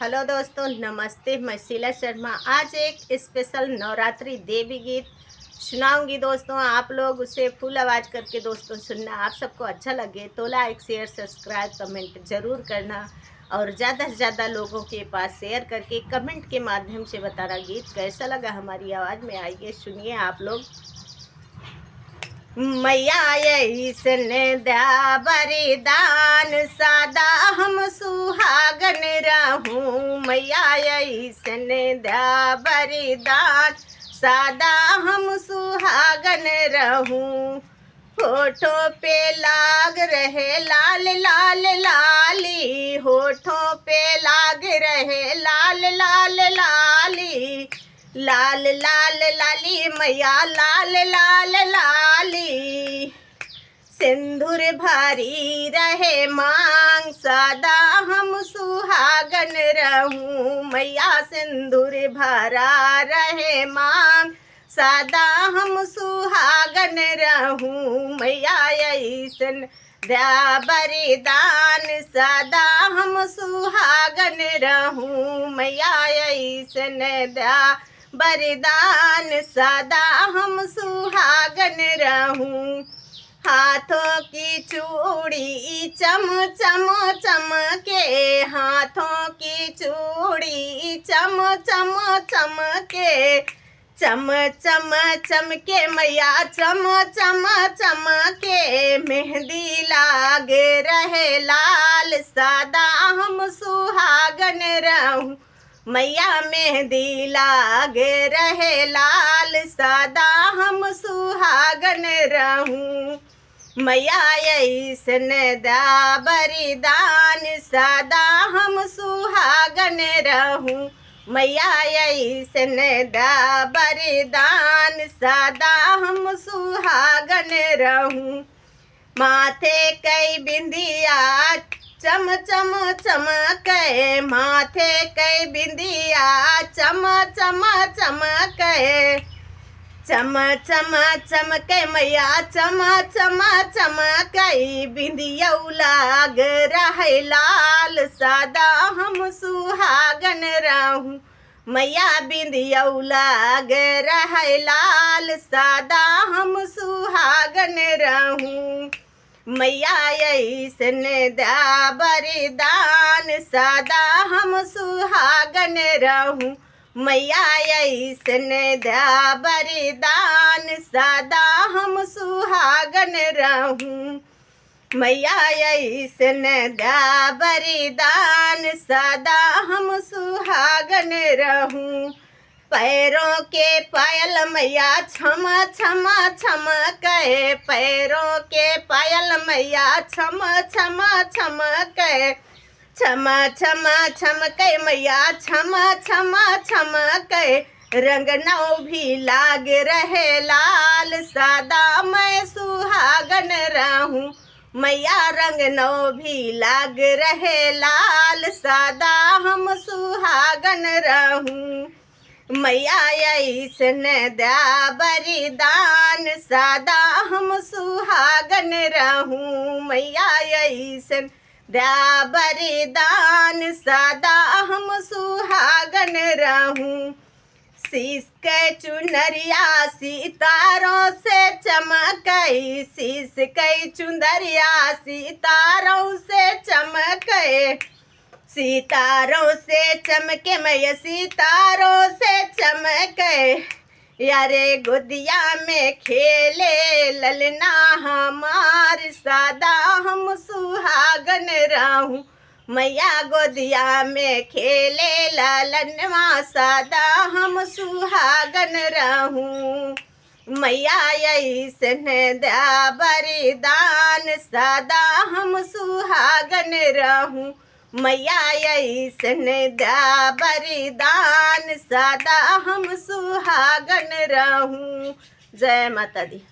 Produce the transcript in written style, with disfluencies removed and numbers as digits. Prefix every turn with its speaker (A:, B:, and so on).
A: Hello दोस्तों, नमस्ते। मैं शीला शर्मा आज एक स्पेशल नवरात्रि देवी गीत सुनाऊंगी। दोस्तों आप लोग उसे फुल आवाज़ करके दोस्तों सुनना। आप सबको अच्छा लगे तो लाइक शेयर सब्सक्राइब कमेंट ज़रूर करना और ज़्यादा से ज़्यादा लोगों के पास शेयर करके कमेंट के माध्यम से बताना गीत कैसा लगा। हमारी आवाज़ में आइए, सुनिए आप लोग। मैया ऐसन द्या बरिदान सादा हम सुहागन रहूं। मैया ऐसन द्या बरिदान सादा हम सुहागन रहूं। होठों पे लाग रहे लाल लाल लाली, होठों पे लाग रहे लाल लाल लाली, लाल लाल लाली मैया लाल लाल लाली। सिंदूर भारी रहे मांग सादा हम सुहागन रहूं। मैया सिंदूर भरा रहे मांग सादा हम सुहागन रहूं। मैया ऐसन द्या बरिदान सादा हम सुहागन रहूं। मैया ऐसन द्या बरिदान सादा हम सुहागन रहूं। हाथों की चूड़ी चम चम चमके, हाथों की चूड़ी चम चम चमके, चम चम चमके मैया चम चम चमके। मेहंदी लाग रहे लाल सादा हम सुहागन रहूं। मैया मेहंदी लाग रहे लाल सादा हम सुहागन रहूं। मैया ऐसन द्या बरिदान सादा हम सुहागन रहूं। मैया ऐसन द्या बरिदान सादा हम सुहागन रहूं। माथे कई बिंदिया चम चम चमके, माथे कई बिंदिया चम चम चमके, चम चम चमके मैया चम चम चमके। बिंदिया लाग रहे लाल सादा हम सुहागन रहूं। मैया बिंदिया लाग रहे लाल सादा हम सुहागन रहूं। मैया ऐसन द्या बरिदान सादा हम सुहागन रहूं। मैया ऐसन द्या बरिदान सादा हम सुहागन रहूं। मैया ऐसन द्या बरिदान सादा हम सुहागन रहूं। पैरों के पायल मैया छम छम छमके, पैरों के पायल मैया छम छम छमके, छम छम छमके मैया छम छम छमके। रंग नौ भी लाग रहे लाल सादा मैं सुहागन रहूं। मैया रंग नौ भी लाग रहे लाल सादा हम सुहागन रहूं। मैया ऐसन द्या बरिदान सादा हम सुहागन रहूं। मैया ऐसन द्या बरिदान सादा हम सुहागन रहूं। शीश के चुनरिया सितारों से चमके, शीश के चुनरिया सितारों से चमके, सितारों से चमके मैया सितारों से चमके। यारे गोदिया में खेले ललना हमार सादा हम सुहागन रहूं। मैया गोदिया में खेले ललनवा सादा हम सुहागन रहूं। मैया ऐसन द्या बरिदान सादा हम सुहागन रहूं। मैया ऐसन द्या बरिदान सादा हम सुहागन रहूं। जय माता दी।